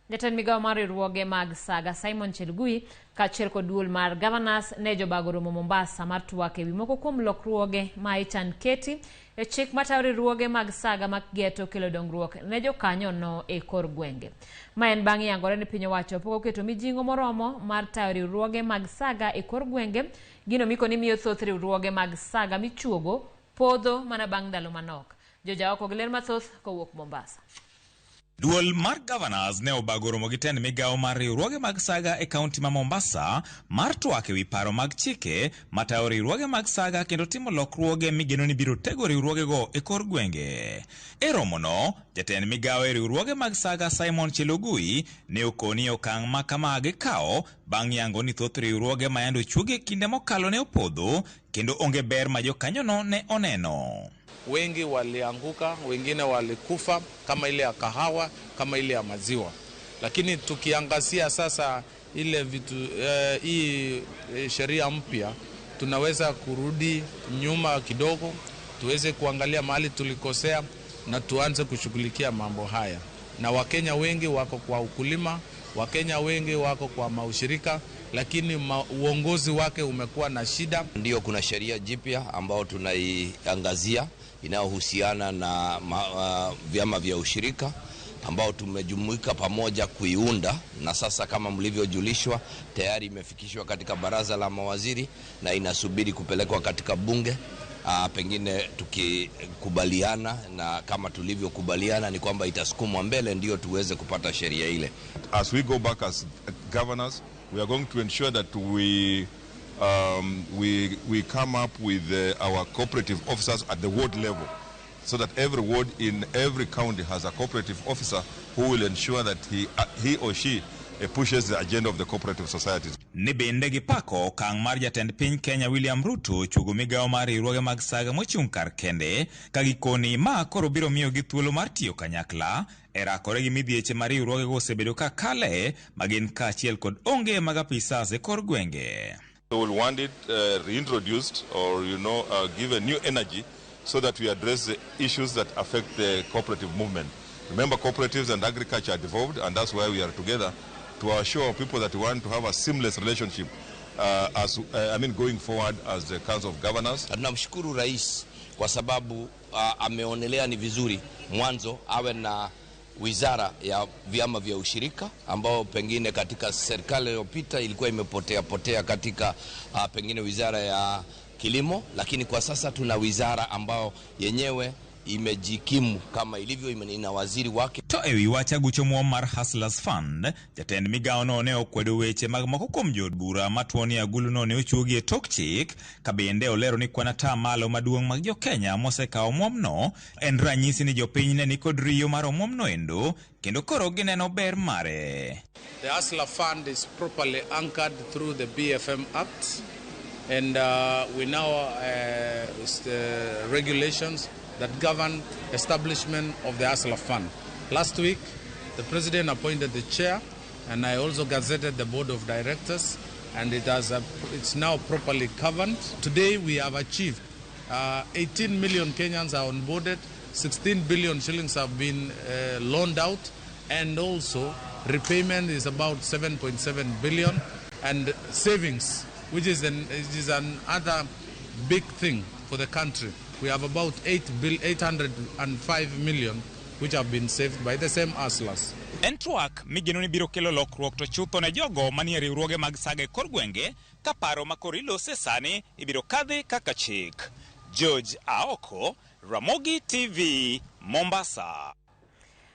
Jatend migao mar riwruoge mag saga Simon Chelugui kaachiel kod duol mar governors ne jobago romo Mombasa mar twak ewi moko kuom lokruoge ma ichan keti e chik matayo riwruoge mag saga mag geto kelo dongruok ne jokanyo no e kor gwenge. Ma en bang' yangore ni piny owacho pok oketo mijingo moromo mar tayo riwruoge mag saga e kor gwenge, gino miko ni miyo thoth riwruoge mag saga michuogo podho mana bang' ndalo manok. Jojaoko gi ler mathoth kowuok Mombasa. Duol mar governors ne obago romo gi tend migao mar riwruoge mag saga e kaunti ma Mombasa mar twak ewi paro mag chike matayo riwruoge mag saga kendo timo lokruoge migeno ni biro tego riwruoge go e kor gwenge. E romono, jatend migao e riwruoge mag saga Simon Chelugui ne okoni okang' ma kamagi kao bang' yango ni thoth riwruoge ma yando chuoge kinde mokalo ne opodho kendo onge ber ma jokanyono ne oneno. Wengi walianguka, wengine walikufa, kama ile ya kahawa, kama ile ya maziwa. Lakini tukiangazia sasa ile vitu hii sheria mpya, tunaweza kurudi nyuma kidogo, tuweze kuangalia mahali tulikosea na tuanze kushughulikia mambo haya. Na Wakenya wengi wako kwa ukulima, Wakenya wengi wako kwa maushirika, lakini uongozi wake umekuwa na shida. Ndio kuna sheria jipya ambao tunaiangazia inayohusiana na vyama vya ushirika ambao tumejumuika pamoja kuiunda, na sasa kama mlivyojulishwa tayari imefikishwa katika baraza la mawaziri na inasubiri kupelekwa katika bunge. Pengine tukikubaliana na kama tulivyokubaliana ni kwamba itasukumwa mbele ndio tuweze kupata sheria ile. As we go back as governors, we are going to ensure that we come up with our cooperative officers at the ward level, so that every ward in every county has a cooperative officer who will ensure that he or she pushes the agenda of the cooperative societies. Ni bende gi pako kang' mar jatend piny Kenya William Ruto chugo migao mar riwruoge mag saga mochung' kar kende ka gikoni ma koro biro miyo gi thuolo mar tiyo kanyakla e rakore gi midhieche mar riwruoge go osebedo ka kale magin kaachiel kod onge mag apisas e kor gwenge. We will want it reintroduced or give a new energy so that we address the issues that affect the cooperative movement. Remember, cooperatives and agriculture are devolved, and that's why we are together to assure people that we want to have a seamless relationship going forward as the Council of Governors. Tunamshukuru Rais kwa sababu ameonelea ni vizuri mwanzo awe na wizara ya vyama vya ushirika ambao pengine katika serikali iliyopita ilikuwa imepotea katika pengine wizara ya kilimo, lakini kwa sasa tuna wizara ambao yenyewe imejikimu kama ilivyo ina waziri wake. To ewi wacha guchomo mar Hustlers Fund, jatend migao no ne okwedo weche mag moko kuom jod bura matuoni agulu no ne ochuogi e tok chik, ka bende olero ni kwan ata malo maduong' mag jo-Kenya mosekawo omwom no en ranyisi ni jopiny ne ni kod riyo mar omwom no endo kendo koro gineno ber mare. The Hustler Fund is properly anchored through the BFM Act, and we now regulations that govern establishment of the Hustler Fund. Last week, the President appointed the chair, and I also gazetted the board of directors, and it's now properly governed. Today, we have achieved 18 million Kenyans are onboarded, 16 billion shillings have been loaned out, and also repayment is about 7.7 billion, and savings, which is another big thing for the country. We have about 805 million which have been saved by the same hustlers. Entwak migeno ni biro kelo lokruok to chutho ne jogo manie riwruoge mag saga e kor gwenge ka paro makoro ilose sani ibiro kadhi kaka chik. George Aoko, Ramogi TV, Mombasa.